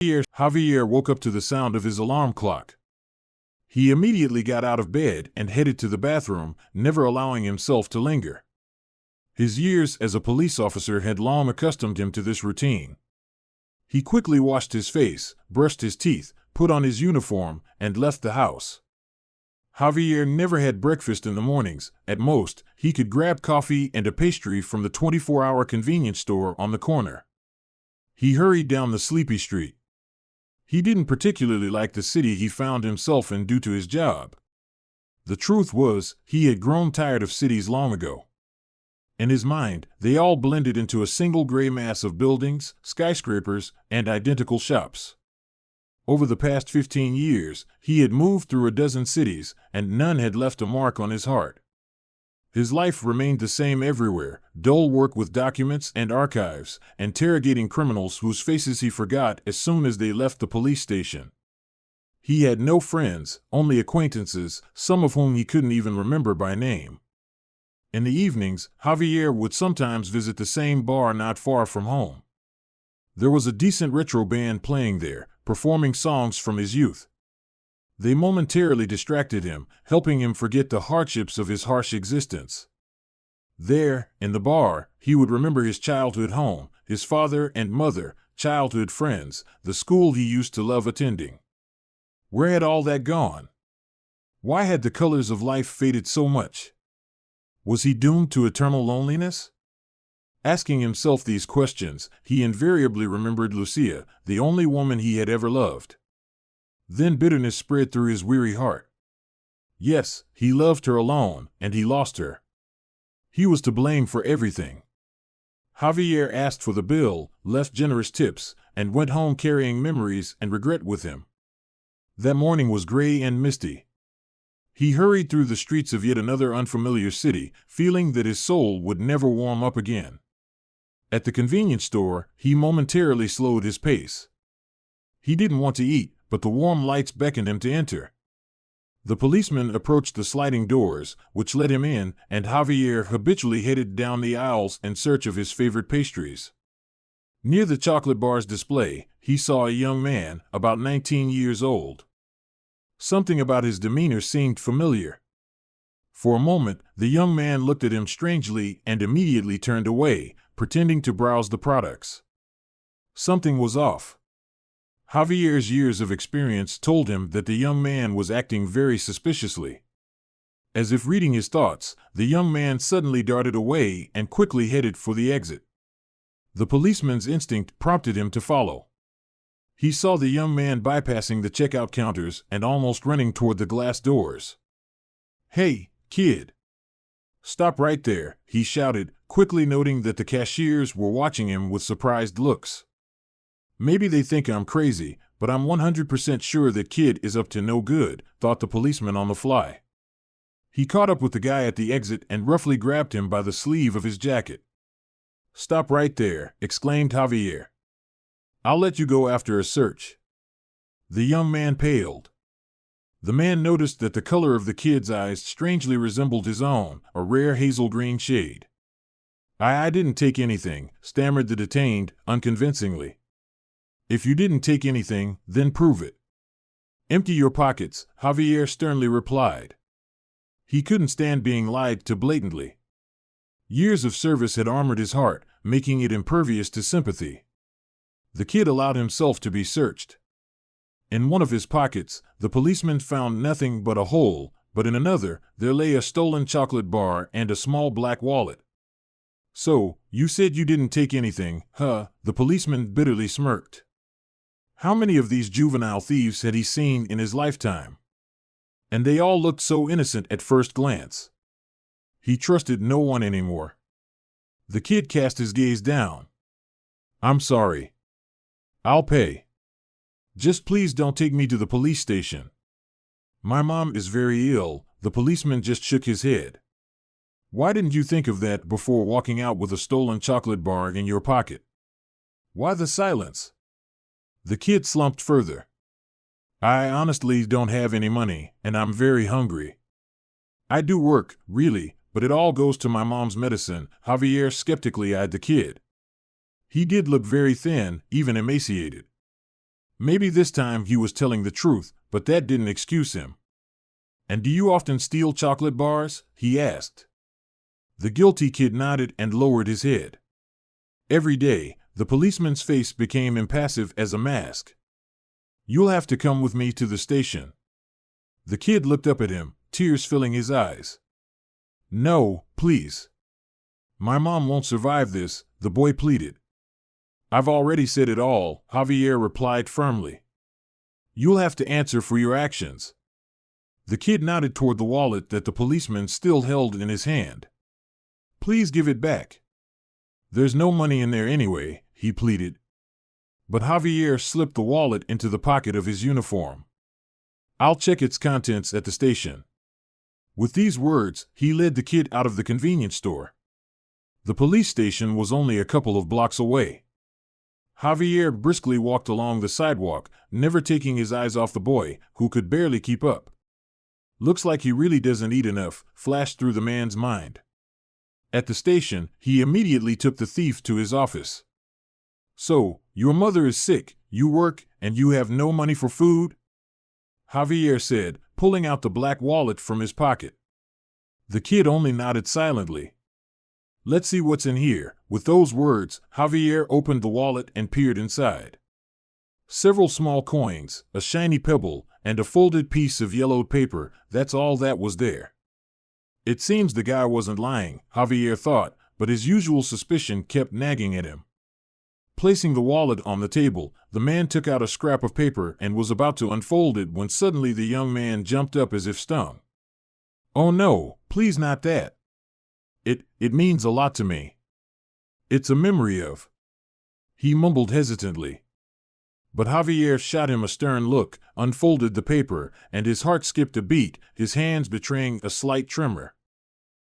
Javier woke up to the sound of his alarm clock. He immediately got out of bed and headed to the bathroom, never allowing himself to linger. His years as a police officer had long accustomed him to this routine. He quickly washed his face, brushed his teeth, put on his uniform, and left the house. Javier never had breakfast in the mornings. At most, he could grab coffee and a pastry from the 24-hour convenience store on the corner. He hurried down the sleepy street. He didn't particularly like the city he found himself in due to his job. The truth was, he had grown tired of cities long ago. In his mind, they all blended into a single gray mass of buildings, skyscrapers, and identical shops. Over the past 15 years, he had moved through a dozen cities, and none had left a mark on his heart. His life remained the same everywhere: dull work with documents and archives, interrogating criminals whose faces he forgot as soon as they left the police station. He had no friends, only acquaintances, some of whom he couldn't even remember by name. In the evenings, Javier would sometimes visit the same bar not far from home. There was a decent retro band playing there, performing songs from his youth. They momentarily distracted him, helping him forget the hardships of his harsh existence. There, in the bar, he would remember his childhood home, his father and mother, childhood friends, the school he used to love attending. Where had all that gone? Why had the colors of life faded so much? Was he doomed to eternal loneliness? Asking himself these questions, he invariably remembered Lucia, the only woman he had ever loved. Then bitterness spread through his weary heart. Yes, he loved her alone, and he lost her. He was to blame for everything. Javier asked for the bill, left generous tips, and went home carrying memories and regret with him. That morning was gray and misty. He hurried through the streets of yet another unfamiliar city, feeling that his soul would never warm up again. At the convenience store, he momentarily slowed his pace. He didn't want to eat, but the warm lights beckoned him to enter. The policeman approached the sliding doors, which let him in, and Javier habitually headed down the aisles in search of his favorite pastries. Near the chocolate bar's display, he saw a young man, about 19 years old. Something about his demeanor seemed familiar. For a moment, the young man looked at him strangely and immediately turned away, pretending to browse the products. Something was off. Javier's years of experience told him that the young man was acting very suspiciously. As if reading his thoughts, the young man suddenly darted away and quickly headed for the exit. The policeman's instinct prompted him to follow. He saw the young man bypassing the checkout counters and almost running toward the glass doors. "Hey, kid! Stop right there," he shouted, quickly noting that the cashiers were watching him with surprised looks. "Maybe they think I'm crazy, but I'm 100% sure that kid is up to no good," thought the policeman on the fly. He caught up with the guy at the exit and roughly grabbed him by the sleeve of his jacket. "Stop right there," exclaimed Javier. "I'll let you go after a search." The young man paled. The man noticed that the color of the kid's eyes strangely resembled his own, a rare hazel green shade. I didn't take anything," stammered the detained, unconvincingly. "If you didn't take anything, then prove it." "Empty your pockets," Javier sternly replied. He couldn't stand being lied to blatantly. Years of service had armored his heart, making it impervious to sympathy. The kid allowed himself to be searched. In one of his pockets, the policeman found nothing but a hole, but in another, there lay a stolen chocolate bar and a small black wallet. "So, you said you didn't take anything, huh?" The policeman bitterly smirked. How many of these juvenile thieves had he seen in his lifetime? And they all looked so innocent at first glance. He trusted no one anymore. The kid cast his gaze down. "I'm sorry. I'll pay. Just please don't take me to the police station. My mom is very ill." The policeman just shook his head. "Why didn't you think of that before walking out with a stolen chocolate bar in your pocket? Why the silence?" The kid slumped further. "I honestly don't have any money, and I'm very hungry. I do work, really, but it all goes to my mom's medicine." Javier skeptically eyed the kid. He did look very thin, even emaciated. Maybe this time he was telling the truth, but that didn't excuse him. "And do you often steal chocolate bars?" he asked. The guilty kid nodded and lowered his head. Every day, the policeman's face became impassive as a mask. "You'll have to come with me to the station." The kid looked up at him, tears filling his eyes. "No, please. My mom won't survive this," the boy pleaded. "I've already said it all," Javier replied firmly. "You'll have to answer for your actions." The kid nodded toward the wallet that the policeman still held in his hand. "Please give it back." "There's no money in there anyway," he pleaded. But Javier slipped the wallet into the pocket of his uniform. "I'll check its contents at the station." With these words, he led the kid out of the convenience store. The police station was only a couple of blocks away. Javier briskly walked along the sidewalk, never taking his eyes off the boy, who could barely keep up. "Looks like he really doesn't eat enough," flashed through the man's mind. At the station, he immediately took the thief to his office. "So, your mother is sick, you work, and you have no money for food?" Javier said, pulling out the black wallet from his pocket. The kid only nodded silently. "Let's see what's in here." With those words, Javier opened the wallet and peered inside. Several small coins, a shiny pebble, and a folded piece of yellowed paper, that's all that was there. It seems the guy wasn't lying, Javier thought, but his usual suspicion kept nagging at him. Placing the wallet on the table, the man took out a scrap of paper and was about to unfold it when suddenly the young man jumped up as if stung. "Oh no, please not that. It means a lot to me. It's a memory of..." He mumbled hesitantly. But Javier shot him a stern look, unfolded the paper, and his heart skipped a beat, his hands betraying a slight tremor.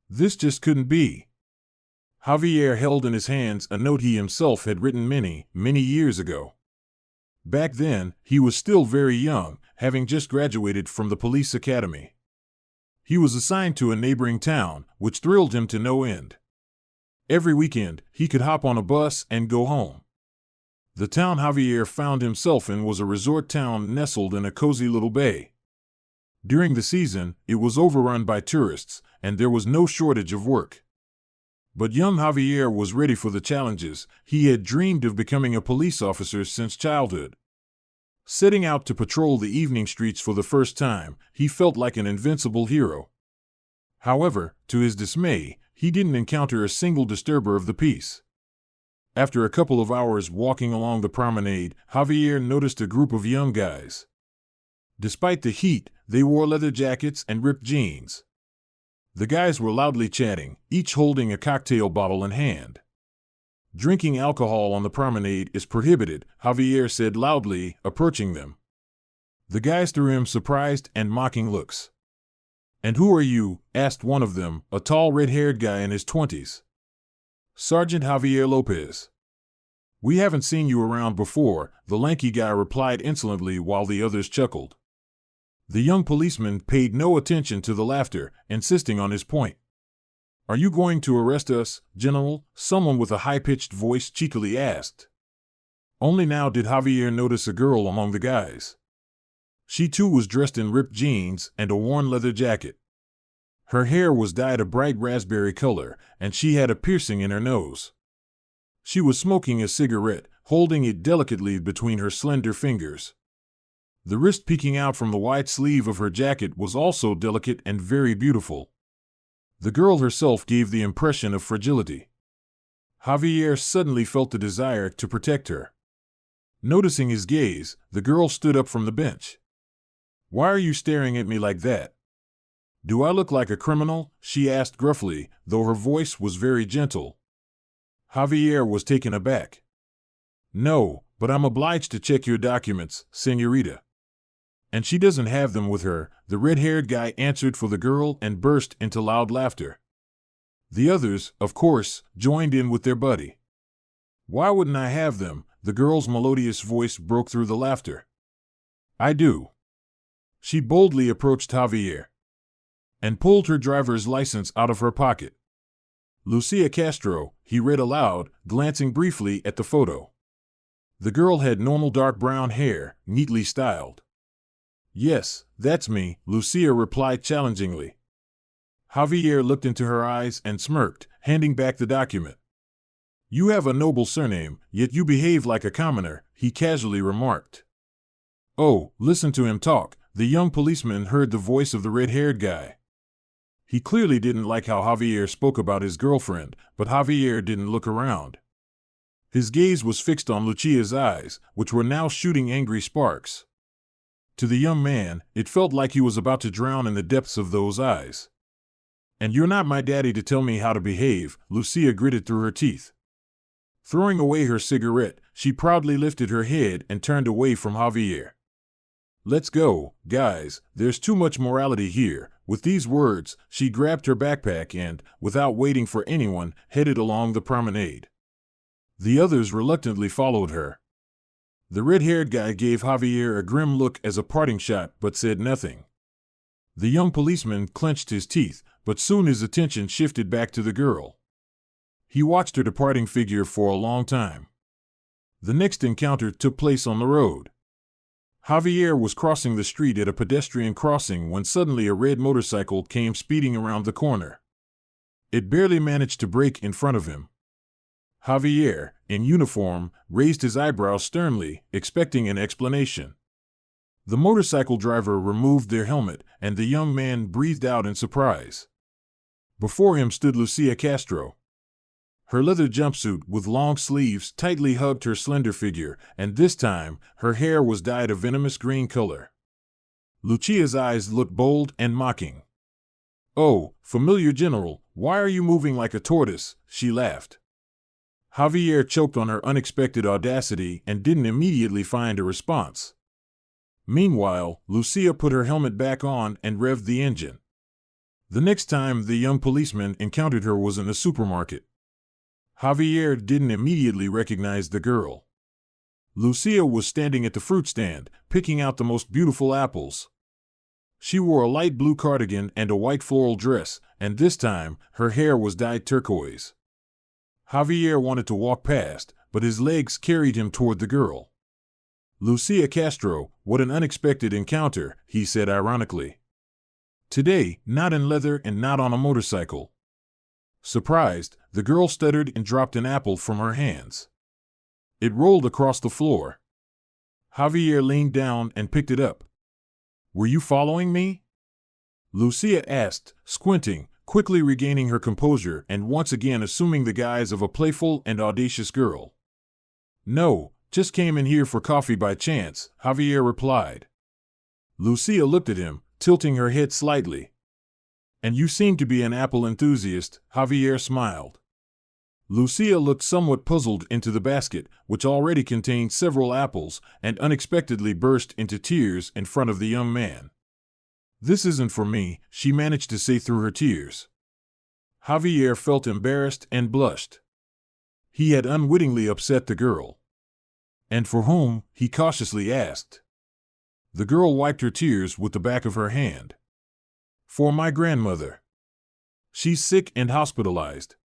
This just couldn't be. Javier held in his hands a note he himself had written many, many years ago. Back then, he was still very young, having just graduated from the police academy. He was assigned to a neighboring town, which thrilled him to no end. Every weekend, he could hop on a bus and go home. The town Javier found himself in was a resort town nestled in a cozy little bay. During the season, it was overrun by tourists, and there was no shortage of work. But young Javier was ready for the challenges. He had dreamed of becoming a police officer since childhood. Setting out to patrol the evening streets for the first time, he felt like an invincible hero. However, to his dismay, he didn't encounter a single disturber of the peace. After a couple of hours walking along the promenade, Javier noticed a group of young guys. Despite the heat, they wore leather jackets and ripped jeans. The guys were loudly chatting, each holding a cocktail bottle in hand. "Drinking alcohol on the promenade is prohibited," Javier said loudly, approaching them. The guys threw him surprised and mocking looks. "And who are you?" asked one of them, a tall red-haired guy in his 20s. "Sergeant Javier Lopez." "We haven't seen you around before," the lanky guy replied insolently while the others chuckled. The young policeman paid no attention to the laughter, insisting on his point. "Are you going to arrest us, General?" someone with a high-pitched voice cheekily asked. Only now did Javier notice a girl among the guys. She too was dressed in ripped jeans and a worn leather jacket. Her hair was dyed a bright raspberry color, and she had a piercing in her nose. She was smoking a cigarette, holding it delicately between her slender fingers. The wrist peeking out from the wide sleeve of her jacket was also delicate and very beautiful. The girl herself gave the impression of fragility. Javier suddenly felt the desire to protect her. Noticing his gaze, the girl stood up from the bench. "Why are you staring at me like that?" "Do I look like a criminal?" she asked gruffly, though her voice was very gentle. Javier was taken aback. "No, but I'm obliged to check your documents, señorita." "And she doesn't have them with her," the red-haired guy answered for the girl and burst into loud laughter. The others, of course, joined in with their buddy. "Why wouldn't I have them?" The girl's melodious voice broke through the laughter. "I do." She boldly approached Javier and pulled her driver's license out of her pocket. "Lucia Castro," he read aloud, glancing briefly at the photo. The girl had normal dark brown hair, neatly styled. "Yes, that's me," Lucia replied challengingly. Javier looked into her eyes and smirked, handing back the document. "You have a noble surname, yet you behave like a commoner," he casually remarked. "Oh, listen to him talk," the young policeman heard the voice of the red-haired guy. He clearly didn't like how Javier spoke about his girlfriend, but Javier didn't look around. His gaze was fixed on Lucia's eyes, which were now shooting angry sparks. To the young man, it felt like he was about to drown in the depths of those eyes. "And you're not my daddy to tell me how to behave," Lucia gritted through her teeth. Throwing away her cigarette, she proudly lifted her head and turned away from Javier. "Let's go, guys, there's too much morality here." With these words, she grabbed her backpack and, without waiting for anyone, headed along the promenade. The others reluctantly followed her. The red-haired guy gave Javier a grim look as a parting shot but said nothing. The young policeman clenched his teeth, but soon his attention shifted back to the girl. He watched her departing figure for a long time. The next encounter took place on the road. Javier was crossing the street at a pedestrian crossing when suddenly a red motorcycle came speeding around the corner. It barely managed to brake in front of him. Javier, in uniform, raised his eyebrows sternly, expecting an explanation. The motorcycle driver removed their helmet, and the young man breathed out in surprise. Before him stood Lucia Castro. Her leather jumpsuit with long sleeves tightly hugged her slender figure, and this time, her hair was dyed a venomous green color. Lucia's eyes looked bold and mocking. "Oh, familiar general, why are you moving like a tortoise?" she laughed. Javier choked on her unexpected audacity and didn't immediately find a response. Meanwhile, Lucia put her helmet back on and revved the engine. The next time the young policeman encountered her was in a supermarket. Javier didn't immediately recognize the girl. Lucia was standing at the fruit stand, picking out the most beautiful apples. She wore a light blue cardigan and a white floral dress, and this time, her hair was dyed turquoise. Javier wanted to walk past, but his legs carried him toward the girl. "Lucia Castro, what an unexpected encounter," he said ironically. "Today, not in leather and not on a motorcycle." Surprised, the girl stuttered and dropped an apple from her hands. It rolled across the floor. Javier leaned down and picked it up. "Were you following me?" Lucia asked, squinting, quickly regaining her composure and once again assuming the guise of a playful and audacious girl. "No, just came in here for coffee by chance," Javier replied. Lucia looked at him, tilting her head slightly. "And you seem to be an apple enthusiast," Javier smiled. Lucia looked somewhat puzzled into the basket, which already contained several apples, and unexpectedly burst into tears in front of the young man. "This isn't for me," she managed to say through her tears. Javier felt embarrassed and blushed. He had unwittingly upset the girl. "And for whom?" he cautiously asked. The girl wiped her tears with the back of her hand. "For my grandmother. She's sick and hospitalized.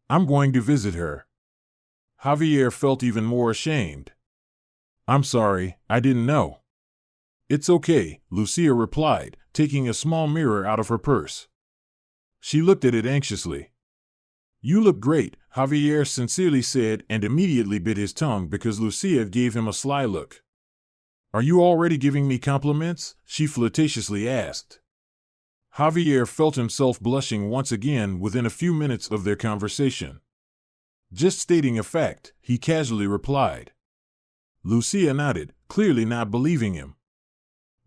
I'm going to visit her." Javier felt even more ashamed. "I'm sorry, I didn't know." "It's okay," Lucia replied, taking a small mirror out of her purse. She looked at it anxiously. "You look great," Javier sincerely said and immediately bit his tongue because Lucia gave him a sly look. "Are you already giving me compliments?" she flirtatiously asked. Javier felt himself blushing once again within a few minutes of their conversation. "Just stating a fact," he casually replied. Lucia nodded, clearly not believing him.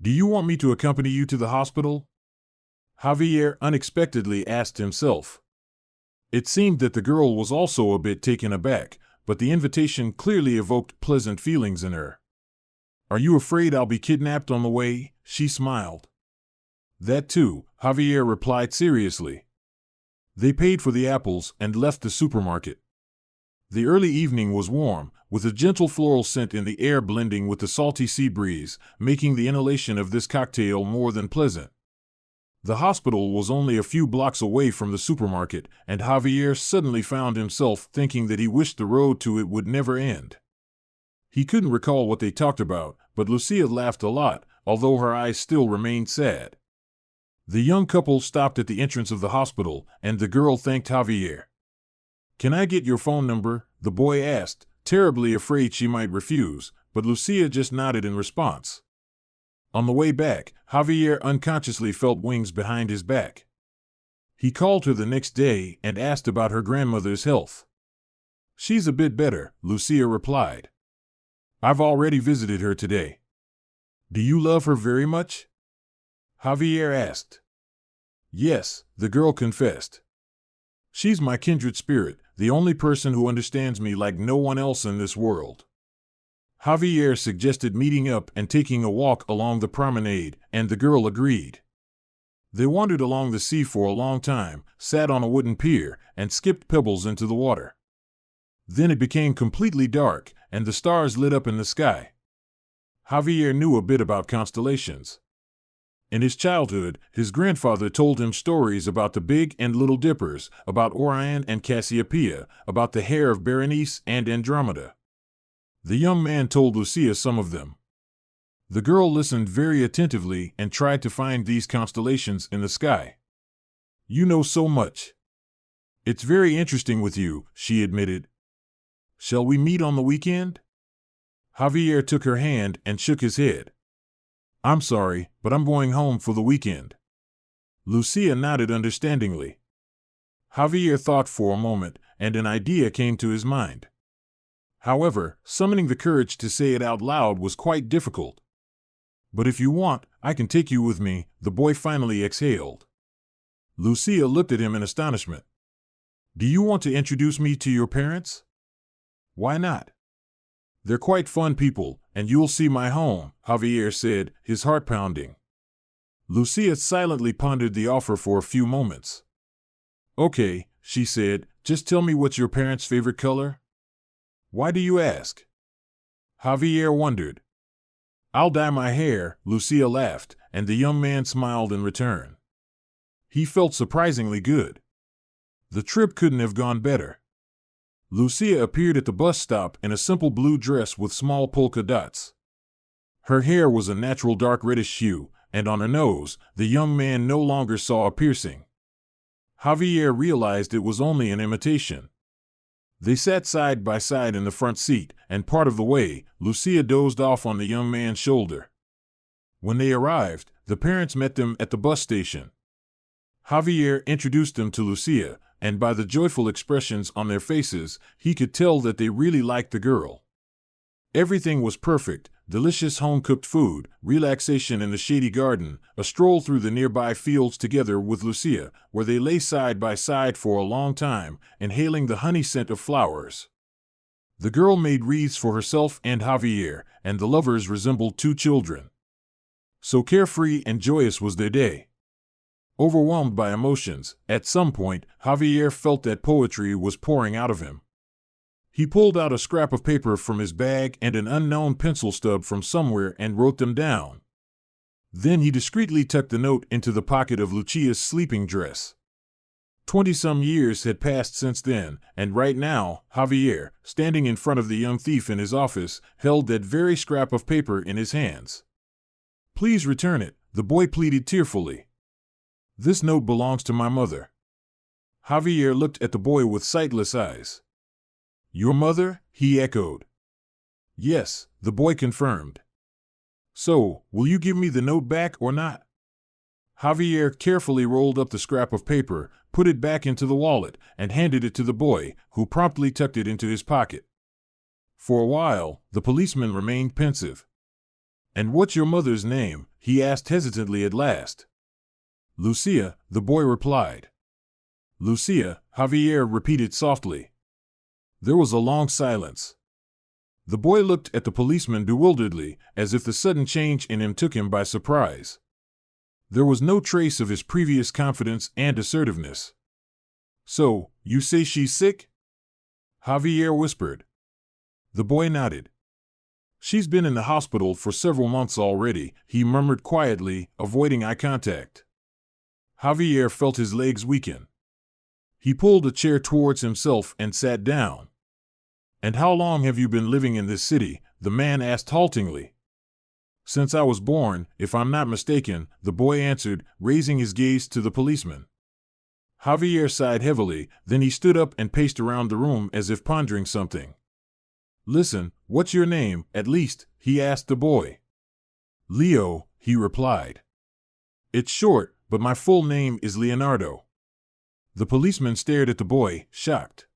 "Do you want me to accompany you to the hospital?" Javier unexpectedly asked himself. It seemed that the girl was also a bit taken aback, but the invitation clearly evoked pleasant feelings in her. "Are you afraid I'll be kidnapped on the way?" she smiled. "That too," Javier replied seriously. They paid for the apples and left the supermarket. The early evening was warm, with a gentle floral scent in the air blending with the salty sea breeze, making the inhalation of this cocktail more than pleasant. The hospital was only a few blocks away from the supermarket, and Javier suddenly found himself thinking that he wished the road to it would never end. He couldn't recall what they talked about, but Lucia laughed a lot, although her eyes still remained sad. The young couple stopped at the entrance of the hospital, and the girl thanked Javier. "Can I get your phone number?" the boy asked, terribly afraid she might refuse, but Lucia just nodded in response. On the way back, Javier unconsciously felt wings behind his back. He called her the next day and asked about her grandmother's health. "She's a bit better," Lucia replied. "I've already visited her today." "Do you love her very much?" Javier asked. "Yes," the girl confessed. "She's my kindred spirit, the only person who understands me like no one else in this world." Javier suggested meeting up and taking a walk along the promenade, and the girl agreed. They wandered along the sea for a long time, sat on a wooden pier, and skipped pebbles into the water. Then it became completely dark, and the stars lit up in the sky. Javier knew a bit about constellations. In his childhood, his grandfather told him stories about the Big and Little Dippers, about Orion and Cassiopeia, about the hair of Berenice and Andromeda. The young man told Lucia some of them. The girl listened very attentively and tried to find these constellations in the sky. "You know so much." "It's very interesting with you," she admitted. "Shall we meet on the weekend?" Javier took her hand and shook his head. "I'm sorry, but I'm going home for the weekend." Lucia nodded understandingly. Javier thought for a moment, and an idea came to his mind. However, summoning the courage to say it out loud was quite difficult. "But if you want, I can take you with me," the boy finally exhaled. Lucia looked at him in astonishment. "Do you want to introduce me to your parents?" "Why not? They're quite fun people, and you'll see my home," Javier said, his heart pounding. Lucia silently pondered the offer for a few moments. "Okay," she said, "just tell me what's your parents' favorite color?" "Why do you ask?" Javier wondered. "I'll dye my hair," Lucia laughed, and the young man smiled in return. He felt surprisingly good. The trip couldn't have gone better. Lucia appeared at the bus stop in a simple blue dress with small polka dots. Her hair was a natural dark reddish hue, and on her nose, the young man no longer saw a piercing. Javier realized it was only an imitation. They sat side by side in the front seat, and part of the way, Lucia dozed off on the young man's shoulder. When they arrived, the parents met them at the bus station. Javier introduced them to Lucia, and by the joyful expressions on their faces, he could tell that they really liked the girl. Everything was perfect: delicious home-cooked food, relaxation in the shady garden, a stroll through the nearby fields together with Lucia, where they lay side by side for a long time, inhaling the honey scent of flowers. The girl made wreaths for herself and Javier, and the lovers resembled two children. So carefree and joyous was their day. Overwhelmed by emotions, at some point, Javier felt that poetry was pouring out of him. He pulled out a scrap of paper from his bag and an unknown pencil stub from somewhere and wrote them down. Then he discreetly tucked the note into the pocket of Lucia's sleeping dress. 20-some years had passed since then, and right now, Javier, standing in front of the young thief in his office, held that very scrap of paper in his hands. "Please return it," the boy pleaded tearfully. "This note belongs to my mother." Javier looked at the boy with sightless eyes. "Your mother?" he echoed. "Yes," the boy confirmed. "So, will you give me the note back or not?" Javier carefully rolled up the scrap of paper, put it back into the wallet, and handed it to the boy, who promptly tucked it into his pocket. For a while, the policeman remained pensive. "And what's your mother's name?" he asked hesitantly at last. "Lucia," the boy replied. "Lucia," Javier repeated softly. There was a long silence. The boy looked at the policeman bewilderedly, as if the sudden change in him took him by surprise. There was no trace of his previous confidence and assertiveness. "So, you say she's sick?" Javier whispered. The boy nodded. "She's been in the hospital for several months already," he murmured quietly, avoiding eye contact. Javier felt his legs weaken. He pulled a chair towards himself and sat down. "And how long have you been living in this city?" the man asked haltingly. Since I was born, if I'm not mistaken, the boy answered, raising his gaze to the policeman. Javier sighed heavily, then he stood up and paced around the room as if pondering something. Listen, what's your name, at least? He asked the boy. Leo, he replied. It's short, but my full name is Leonardo. The policeman stared at the boy, shocked.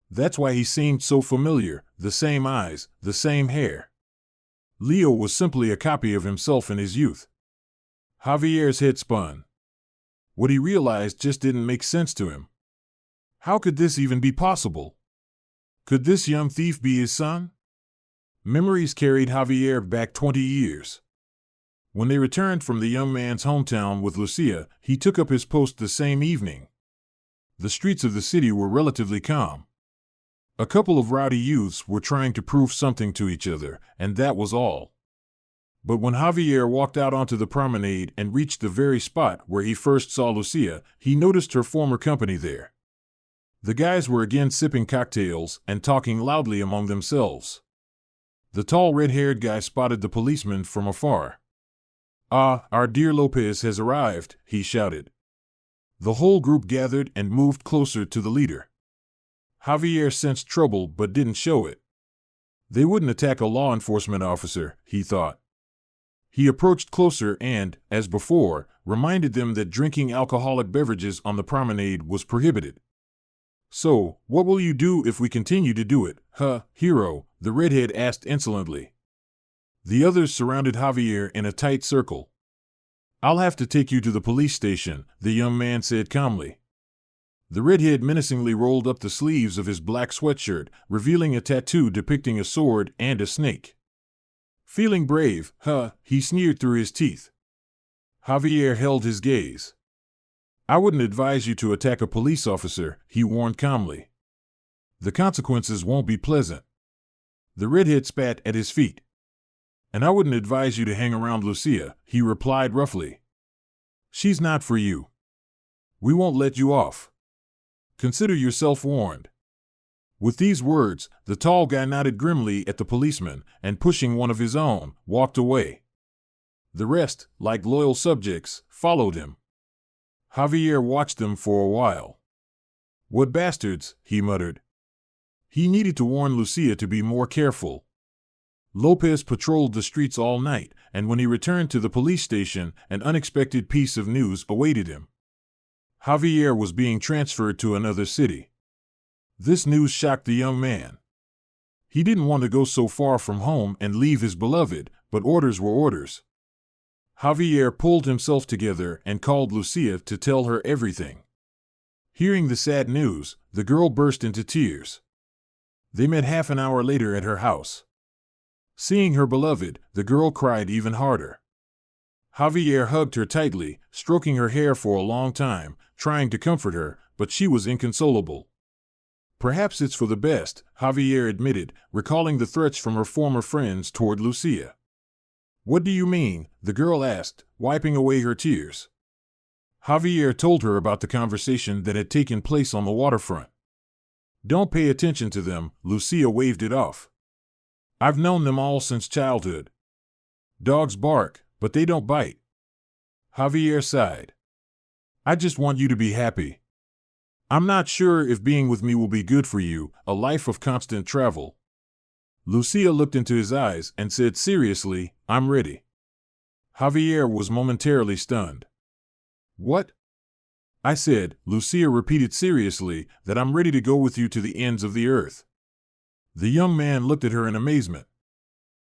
That's why he seemed so familiar, the same eyes, the same hair. Leo was simply a copy of himself in his youth. Javier's head spun. What he realized just didn't make sense to him. How could this even be possible? Could this young thief be his son? Memories carried Javier back 20 years. When they returned from the young man's hometown with Lucia, he took up his post the same evening. The streets of the city were relatively calm. A couple of rowdy youths were trying to prove something to each other, and that was all. But when Javier walked out onto the promenade and reached the very spot where he first saw Lucia, he noticed her former company there. The guys were again sipping cocktails and talking loudly among themselves. The tall red-haired guy spotted the policeman from afar. Ah, our dear Lopez has arrived, he shouted. The whole group gathered and moved closer to the leader. Javier sensed trouble but didn't show it. They wouldn't attack a law enforcement officer, he thought. He approached closer and, as before, reminded them that drinking alcoholic beverages on the promenade was prohibited. So, what will you do if we continue to do it, hero? The redhead asked insolently. The others surrounded Javier in a tight circle. I'll have to take you to the police station, the young man said calmly. The redhead menacingly rolled up the sleeves of his black sweatshirt, revealing a tattoo depicting a sword and a snake. Feeling brave, he sneered through his teeth. Javier held his gaze. I wouldn't advise you to attack a police officer, he warned calmly. The consequences won't be pleasant. The redhead spat at his feet. And I wouldn't advise you to hang around Lucia, he replied roughly. She's not for you. We won't let you off. Consider yourself warned. With these words, the tall guy nodded grimly at the policeman and, pushing one of his own, walked away. The rest, like loyal subjects, followed him. Javier watched them for a while. What bastards, he muttered. He needed to warn Lucia to be more careful. Lopez patrolled the streets all night, and when he returned to the police station, an unexpected piece of news awaited him. Javier was being transferred to another city. This news shocked the young man. He didn't want to go so far from home and leave his beloved, but orders were orders. Javier pulled himself together and called Lucia to tell her everything. Hearing the sad news, the girl burst into tears. They met half an hour later at her house. Seeing her beloved, the girl cried even harder. Javier hugged her tightly, stroking her hair for a long time, trying to comfort her, but she was inconsolable. Perhaps it's for the best, Javier admitted, recalling the threats from her former friends toward Lucia. What do you mean? The girl asked, wiping away her tears. Javier told her about the conversation that had taken place on the waterfront. Don't pay attention to them, Lucia waved it off. I've known them all since childhood. Dogs bark, but they don't bite. Javier sighed. I just want you to be happy. I'm not sure if being with me will be good for you, a life of constant travel. Lucia looked into his eyes and said seriously, I'm ready. Javier was momentarily stunned. What? I said, Lucia repeated seriously, that I'm ready to go with you to the ends of the earth. The young man looked at her in amazement.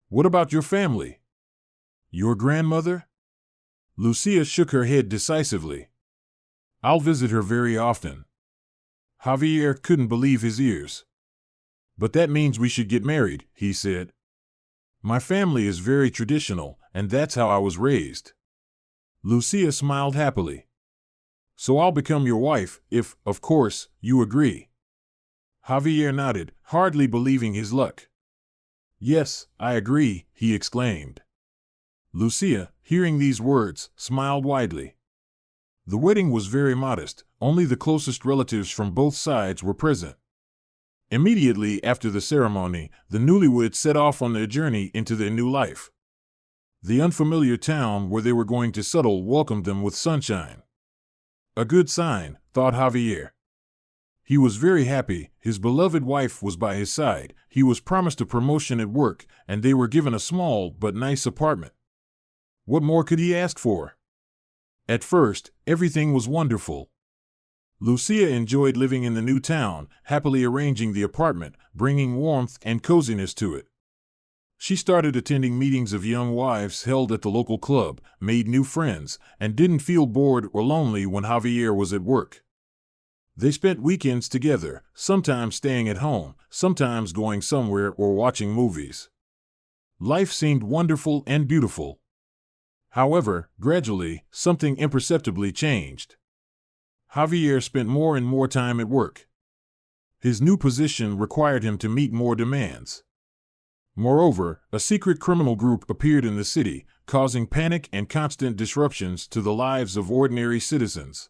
What about your family? Your grandmother? Lucia shook her head decisively. I'll visit her very often. Javier couldn't believe his ears. But that means we should get married, he said. My family is very traditional, and that's how I was raised. Lucia smiled happily. So I'll become your wife, if, of course, you agree. Javier nodded, hardly believing his luck. Yes, I agree, he exclaimed. Lucia, hearing these words, smiled widely. The wedding was very modest, only the closest relatives from both sides were present. Immediately after the ceremony, the newlyweds set off on their journey into their new life. The unfamiliar town where they were going to settle welcomed them with sunshine. A good sign, thought Javier. He was very happy. His beloved wife was by his side. He was promised a promotion at work, and they were given a small but nice apartment. What more could he ask for? At first, everything was wonderful. Lucia enjoyed living in the new town, happily arranging the apartment, bringing warmth and coziness to it. She started attending meetings of young wives held at the local club, made new friends, and didn't feel bored or lonely when Javier was at work. They spent weekends together, sometimes staying at home, sometimes going somewhere or watching movies. Life seemed wonderful and beautiful. However, gradually, something imperceptibly changed. Javier spent more and more time at work. His new position required him to meet more demands. Moreover, a secret criminal group appeared in the city, causing panic and constant disruptions to the lives of ordinary citizens.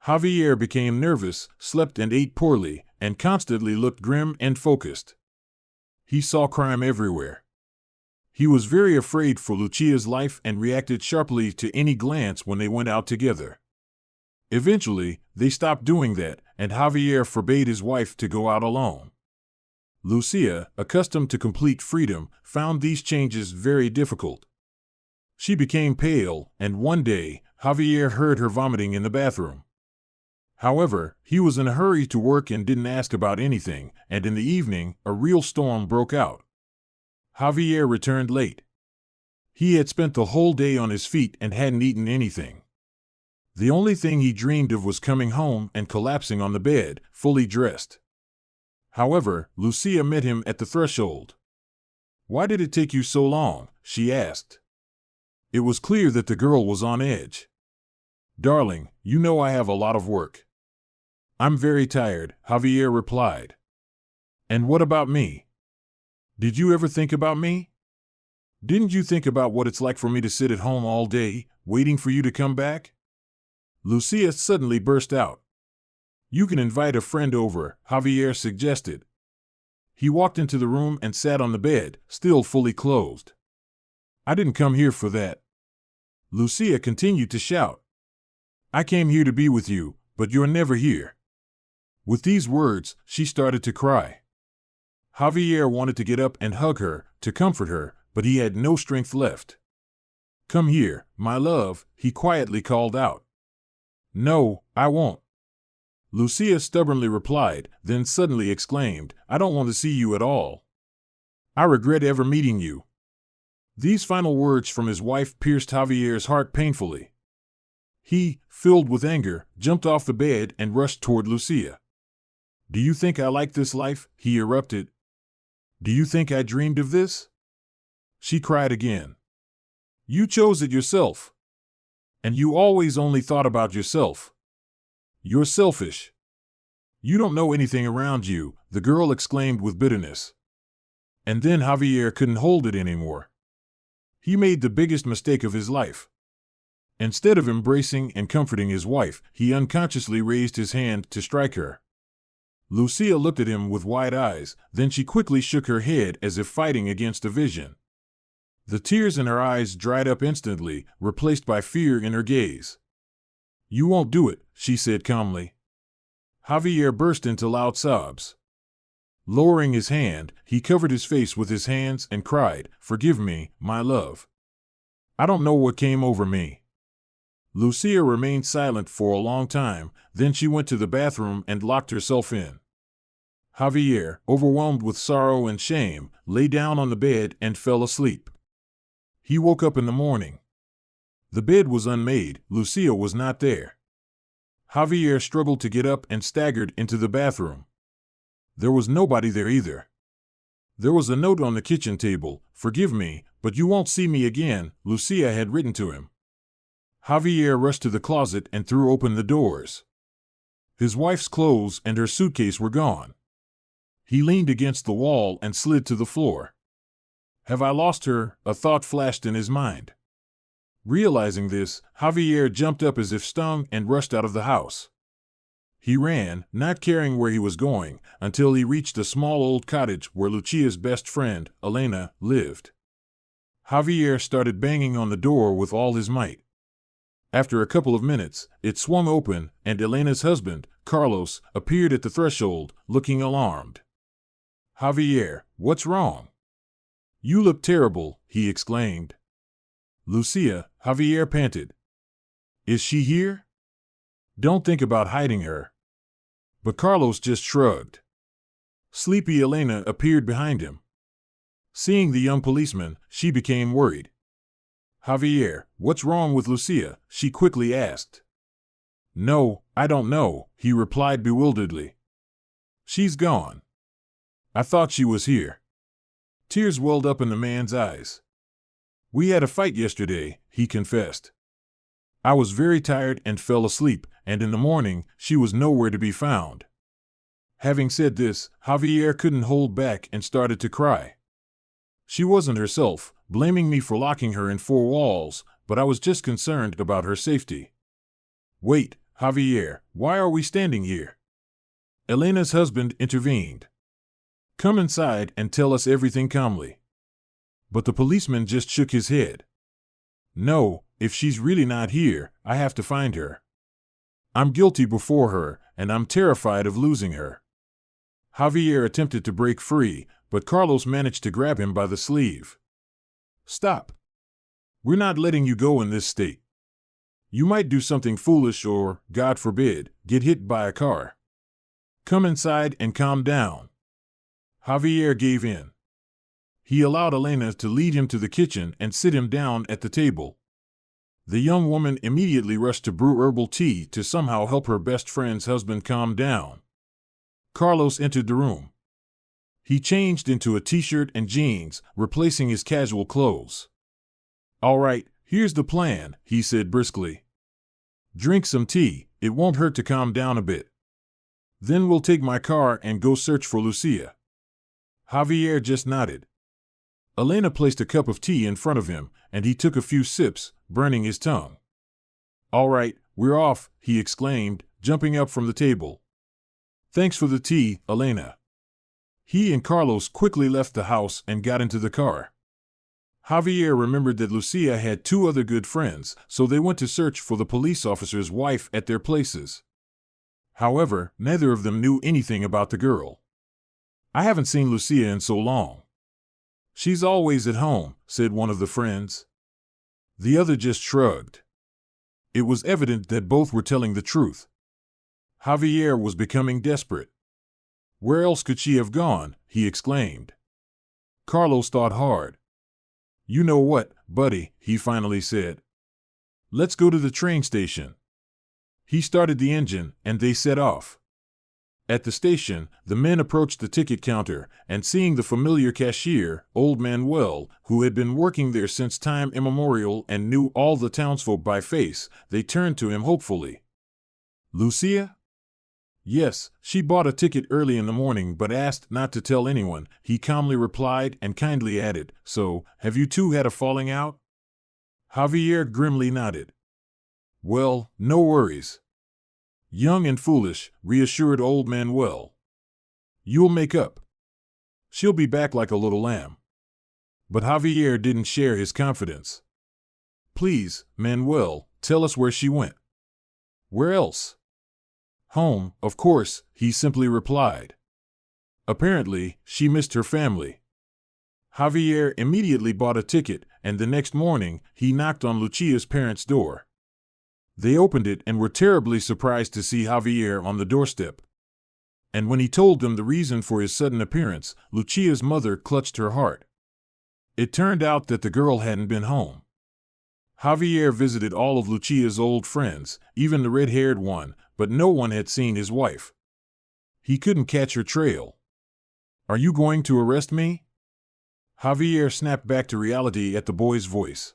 Javier became nervous, slept and ate poorly, and constantly looked grim and focused. He saw crime everywhere. He was very afraid for Lucia's life and reacted sharply to any glance when they went out together. Eventually, they stopped doing that, and Javier forbade his wife to go out alone. Lucia, accustomed to complete freedom, found these changes very difficult. She became pale, and one day, Javier heard her vomiting in the bathroom. However, he was in a hurry to work and didn't ask about anything, and in the evening, a real storm broke out. Javier returned late. He had spent the whole day on his feet and hadn't eaten anything. The only thing he dreamed of was coming home and collapsing on the bed, fully dressed. However, Lucia met him at the threshold. "Why did it take you so long?" she asked. It was clear that the girl was on edge. "Darling, you know I have a lot of work." "I'm very tired," Javier replied. "And what about me? Did you ever think about me? Didn't you think about what it's like for me to sit at home all day, waiting for you to come back?" Lucia suddenly burst out. "You can invite a friend over," Javier suggested. He walked into the room and sat on the bed, still fully clothed. "I didn't come here for that." Lucia continued to shout. "I came here to be with you, but you're never here." With these words, she started to cry. Javier wanted to get up and hug her, to comfort her, but he had no strength left. "Come here, my love," he quietly called out. "No, I won't." Lucia stubbornly replied, then suddenly exclaimed, "I don't want to see you at all. I regret ever meeting you." These final words from his wife pierced Javier's heart painfully. He, filled with anger, jumped off the bed and rushed toward Lucia. "Do you think I like this life?" he erupted. "Do you think I dreamed of this?" She cried again. "You chose it yourself. And you always only thought about yourself. You're selfish. You don't know anything around you," the girl exclaimed with bitterness. And then Javier couldn't hold it anymore. He made the biggest mistake of his life. Instead of embracing and comforting his wife, he unconsciously raised his hand to strike her. Lucia looked at him with wide eyes, then she quickly shook her head as if fighting against a vision. The tears in her eyes dried up instantly, replaced by fear in her gaze. "You won't do it," she said calmly. Javier burst into loud sobs. Lowering his hand, he covered his face with his hands and cried, "Forgive me, my love. I don't know what came over me." Lucia remained silent for a long time, then she went to the bathroom and locked herself in. Javier, overwhelmed with sorrow and shame, lay down on the bed and fell asleep. He woke up in the morning. The bed was unmade, Lucia was not there. Javier struggled to get up and staggered into the bathroom. There was nobody there either. There was a note on the kitchen table, "Forgive me, but you won't see me again," Lucia had written to him. Javier rushed to the closet and threw open the doors. His wife's clothes and her suitcase were gone. He leaned against the wall and slid to the floor. "Have I lost her?" a thought flashed in his mind. Realizing this, Javier jumped up as if stung and rushed out of the house. He ran, not caring where he was going, until he reached a small old cottage where Lucia's best friend, Elena, lived. Javier started banging on the door with all his might. After a couple of minutes, it swung open, and Elena's husband, Carlos, appeared at the threshold, looking alarmed. "Javier, what's wrong? You look terrible," he exclaimed. "Lucia," Javier panted. "Is she here? Don't think about hiding her." But Carlos just shrugged. Sleepy Elena appeared behind him. Seeing the young policeman, she became worried. "Javier, what's wrong with Lucia?" she quickly asked. "No, I don't know," he replied bewilderedly. "She's gone. I thought she was here." Tears welled up in the man's eyes. "We had a fight yesterday," he confessed. "I was very tired and fell asleep, and in the morning, she was nowhere to be found." Having said this, Javier couldn't hold back and started to cry. "She wasn't herself, blaming me for locking her in four walls, but I was just concerned about her safety." "Wait, Javier, why are we standing here?" Elena's husband intervened. "Come inside and tell us everything calmly." But the policeman just shook his head. "No, if she's really not here, I have to find her. I'm guilty before her, and I'm terrified of losing her." Javier attempted to break free, but Carlos managed to grab him by the sleeve. "Stop. We're not letting you go in this state. You might do something foolish or, God forbid, get hit by a car. Come inside and calm down." Javier gave in. He allowed Elena to lead him to the kitchen and sit him down at the table. The young woman immediately rushed to brew herbal tea to somehow help her best friend's husband calm down. Carlos entered the room. He changed into a t-shirt and jeans, replacing his casual clothes. "All right, here's the plan," he said briskly. "Drink some tea, it won't hurt to calm down a bit. Then we'll take my car and go search for Lucia." Javier just nodded. Elena placed a cup of tea in front of him, and he took a few sips, burning his tongue. "All right, we're off," he exclaimed, jumping up from the table. "Thanks for the tea, Elena." He and Carlos quickly left the house and got into the car. Javier remembered that Lucia had two other good friends, so they went to search for the police officer's wife at their places. However, neither of them knew anything about the girl. "I haven't seen Lucia in so long." "She's always at home," said one of the friends. The other just shrugged. It was evident that both were telling the truth. Javier was becoming desperate. "Where else could she have gone?" he exclaimed. Carlos thought hard. "You know what, buddy," he finally said. "Let's go to the train station." He started the engine, and they set off. At the station, the men approached the ticket counter, and seeing the familiar cashier, old Manuel, who had been working there since time immemorial and knew all the townsfolk by face, they turned to him hopefully. "Lucia?" "Yes, she bought a ticket early in the morning but asked not to tell anyone," he calmly replied and kindly added, "So, have you two had a falling out?" Javier grimly nodded. "Well, no worries." Young and foolish, reassured old Manuel. "You'll make up. She'll be back like a little lamb." But Javier didn't share his confidence. "Please, Manuel, tell us where she went." "Where else?" "Home, of course," he simply replied. Apparently, she missed her family. Javier immediately bought a ticket, and the next morning, he knocked on Lucia's parents' door. They opened it and were terribly surprised to see Javier on the doorstep. And when he told them the reason for his sudden appearance, Lucia's mother clutched her heart. It turned out that the girl hadn't been home. Javier visited all of Lucia's old friends, even the red-haired one, but no one had seen his wife. He couldn't catch her trail. "Are you going to arrest me?" Javier snapped back to reality at the boy's voice.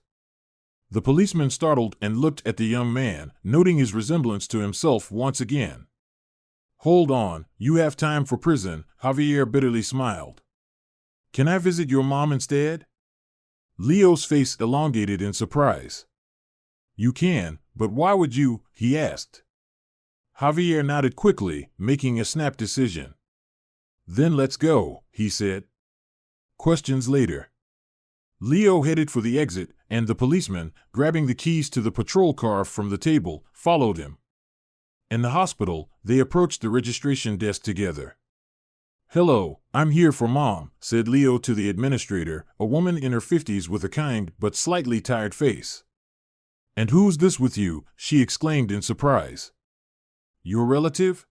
The policeman startled and looked at the young man, noting his resemblance to himself once again. "Hold on, you have time for prison," Javier bitterly smiled. "Can I visit your mom instead?" Leo's face elongated in surprise. "You can, but why would you?" he asked. Javier nodded quickly, making a snap decision. Then let's go, he said. Questions later. Leo headed for the exit, and the policeman, grabbing the keys to the patrol car from the table, followed him. In the hospital, they approached the registration desk together. "Hello, I'm here for Mom," said Leo to the administrator, a woman in her 50s with a kind but slightly tired face. "And who's this with you?" she exclaimed in surprise. "Your relative?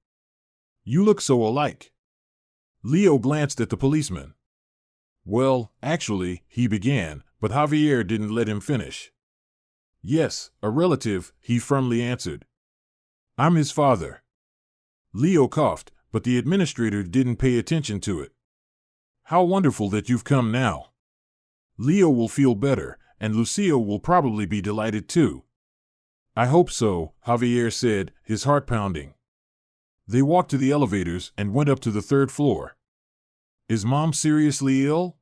You look so alike." Leo glanced at the policeman. "Well, actually," he began, but Javier didn't let him finish. "Yes, a relative," he firmly answered. "I'm his father." Leo coughed, but the administrator didn't pay attention to it. "How wonderful that you've come now. Leo will feel better, and Lucia will probably be delighted too." "I hope so," Javier said, his heart pounding. They walked to the elevators and went up to the third floor. "Is Mom seriously ill?"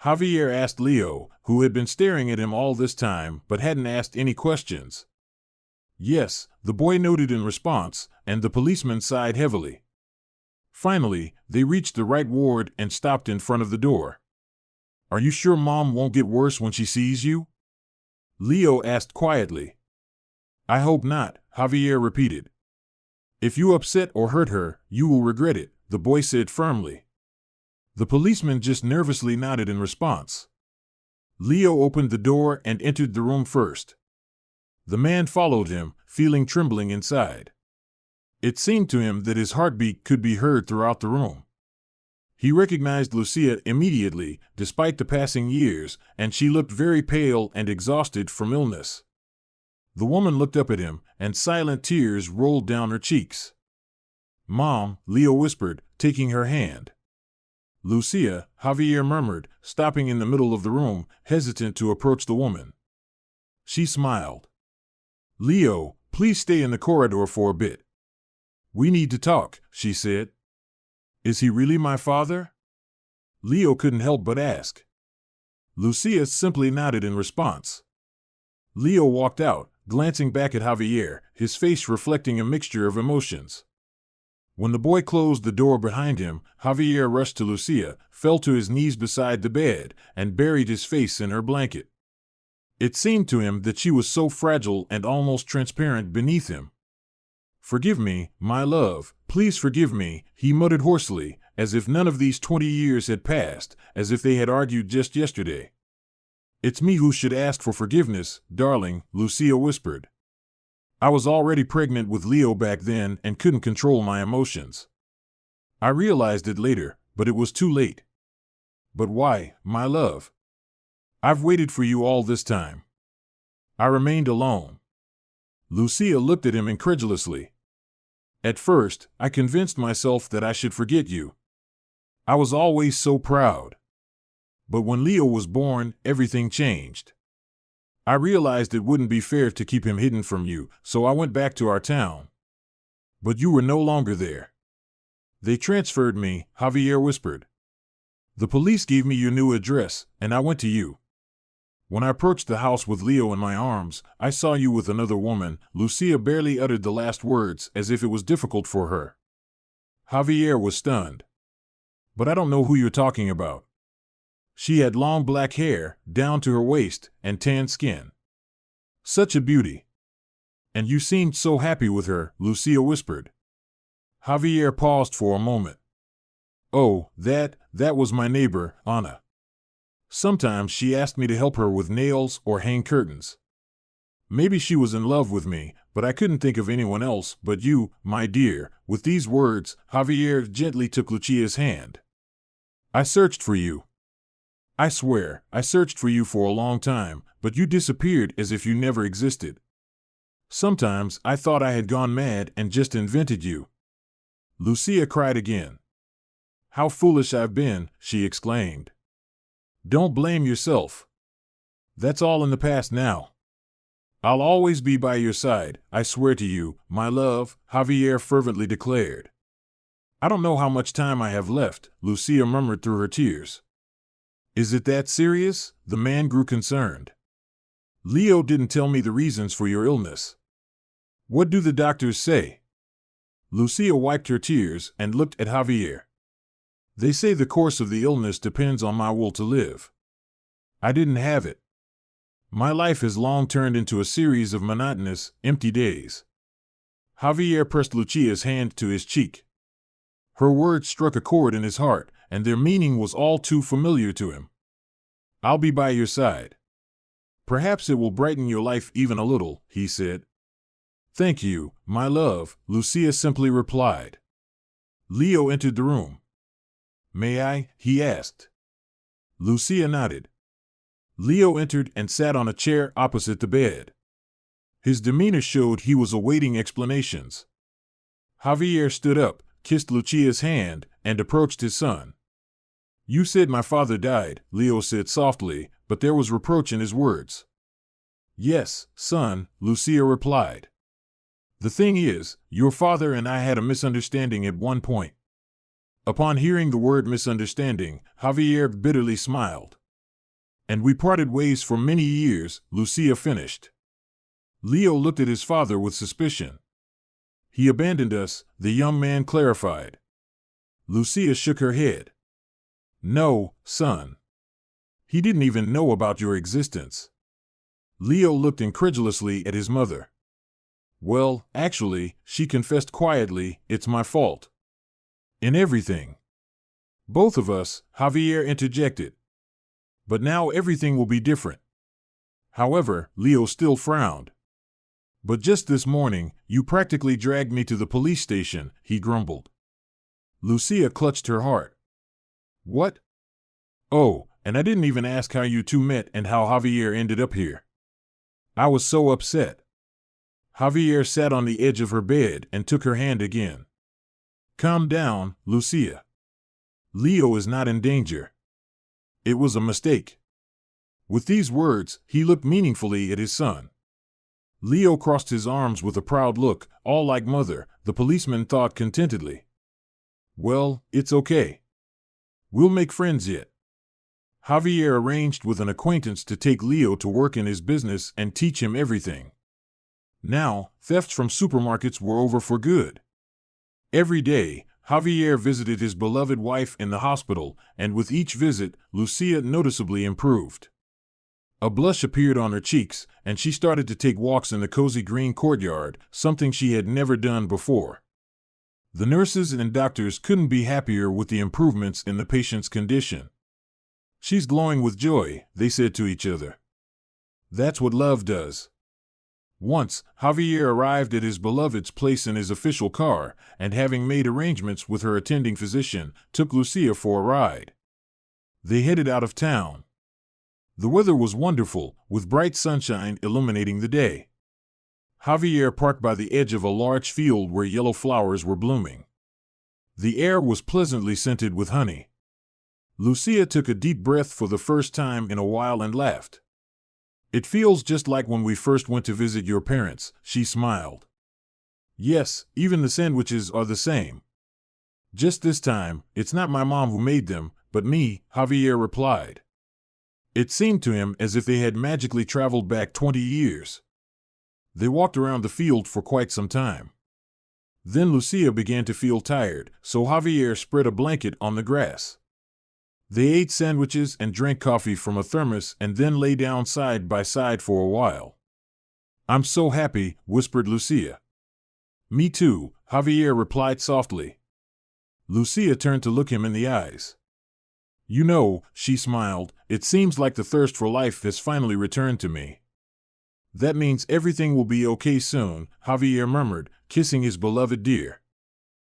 Javier asked Leo, who had been staring at him all this time but hadn't asked any questions. "Yes," the boy noted in response, and the policeman sighed heavily. Finally, they reached the right ward and stopped in front of the door. "Are you sure Mom won't get worse when she sees you?" Leo asked quietly. "I hope not," Javier repeated. "If you upset or hurt her, you will regret it," the boy said firmly. The policeman just nervously nodded in response. Leo opened the door and entered the room first. The man followed him, feeling trembling inside. It seemed to him that his heartbeat could be heard throughout the room. He recognized Lucia immediately, despite the passing years, and she looked very pale and exhausted from illness. The woman looked up at him, and silent tears rolled down her cheeks. "Mom," Leo whispered, taking her hand. "Lucia," Javier murmured, stopping in the middle of the room, hesitant to approach the woman. She smiled. "Leo, please stay in the corridor for a bit. We need to talk," she said. "Is he really my father?" Leo couldn't help but ask. Lucia simply nodded in response. Leo walked out, glancing back at Javier, his face reflecting a mixture of emotions. When the boy closed the door behind him, Javier rushed to Lucia, fell to his knees beside the bed, and buried his face in her blanket. It seemed to him that she was so fragile and almost transparent beneath him. "Forgive me, my love, please forgive me," he muttered hoarsely, as if none of these 20 years had passed, as if they had argued just yesterday. "It's me who should ask for forgiveness, darling," Lucia whispered. "I was already pregnant with Leo back then and couldn't control my emotions. I realized it later, but it was too late." "But why, my love? I've waited for you all this time." "I remained alone." Lucia looked at him incredulously. "At first, I convinced myself that I should forget you. I was always so proud. But when Leo was born, everything changed. I realized it wouldn't be fair to keep him hidden from you, so I went back to our town. But you were no longer there. They transferred me," Javier whispered. "The police gave me your new address, and I went to you. When I approached the house with Leo in my arms, I saw you with another woman." Lucia barely uttered the last words as if it was difficult for her. Javier was stunned. "But I don't know who you're talking about." She had long black hair, down to her waist, and tan skin. "Such a beauty." "And you seemed so happy with her," Lucia whispered. Javier paused for a moment. "Oh, that was my neighbor, Anna. Sometimes she asked me to help her with nails or hang curtains. Maybe she was in love with me, but I couldn't think of anyone else but you, my dear." With these words, Javier gently took Lucia's hand. "I searched for you. I swear, I searched for you for a long time, but you disappeared as if you never existed. Sometimes I thought I had gone mad and just invented you." Lucia cried again. "How foolish I've been," she exclaimed. "Don't blame yourself. That's all in the past now. I'll always be by your side, I swear to you, my love," Javier fervently declared. "I don't know how much time I have left," Lucia murmured through her tears. "Is it that serious?" The man grew concerned. "Leo didn't tell me the reasons for your illness." "What do the doctors say?" Lucia wiped her tears and looked at Javier. They say the course of the illness depends on my will to live. I didn't have it. My life has long turned into a series of monotonous, empty days. Javier pressed Lucia's hand to his cheek. Her words struck a chord in his heart, and their meaning was all too familiar to him. I'll be by your side. Perhaps it will brighten your life even a little, he said. Thank you, my love, Lucia simply replied. Leo entered the room. May I? He asked. Lucia nodded. Leo entered and sat on a chair opposite the bed. His demeanor showed he was awaiting explanations. Javier stood up, kissed Lucia's hand, and approached his son. You said my father died, Leo said softly, but there was reproach in his words. Yes, son, Lucia replied. The thing is, your father and I had a misunderstanding at one point. Upon hearing the word misunderstanding, Javier bitterly smiled. And we parted ways for many years, Lucia finished. Leo looked at his father with suspicion. He abandoned us, the young man clarified. Lucia shook her head. No, son. He didn't even know about your existence. Leo looked incredulously at his mother. Well, actually, she confessed quietly, it's my fault. In everything. Both of us, Javier interjected. But now everything will be different. However, Leo still frowned. But just this morning, you practically dragged me to the police station, he grumbled. Lucia clutched her heart. What? Oh, and I didn't even ask how you two met and how Javier ended up here. I was so upset. Javier sat on the edge of her bed and took her hand again. Calm down, Lucia. Leo is not in danger. It was a mistake. With these words, he looked meaningfully at his son. Leo crossed his arms with a proud look, all like mother, the policeman thought contentedly. Well, it's okay. We'll make friends yet. Javier arranged with an acquaintance to take Leo to work in his business and teach him everything. Now, thefts from supermarkets were over for good. Every day, Javier visited his beloved wife in the hospital, and with each visit, Lucia noticeably improved. A blush appeared on her cheeks, and she started to take walks in the cozy green courtyard, something she had never done before. The nurses and doctors couldn't be happier with the improvements in the patient's condition. She's glowing with joy, they said to each other. That's what love does. Once, Javier arrived at his beloved's place in his official car, and having made arrangements with her attending physician, took Lucia for a ride. They headed out of town. The weather was wonderful, with bright sunshine illuminating the day. Javier parked by the edge of a large field where yellow flowers were blooming. The air was pleasantly scented with honey. Lucia took a deep breath for the first time in a while and laughed. It feels just like when we first went to visit your parents, she smiled. Yes, even the sandwiches are the same. Just this time, it's not my mom who made them, but me, Javier replied. It seemed to him as if they had magically traveled back 20 years. They walked around the field for quite some time. Then Lucia began to feel tired, so Javier spread a blanket on the grass. They ate sandwiches and drank coffee from a thermos and then lay down side by side for a while. I'm so happy, whispered Lucia. Me too, Javier replied softly. Lucia turned to look him in the eyes. You know, she smiled, it seems like the thirst for life has finally returned to me. That means everything will be okay soon, Javier murmured, kissing his beloved dear.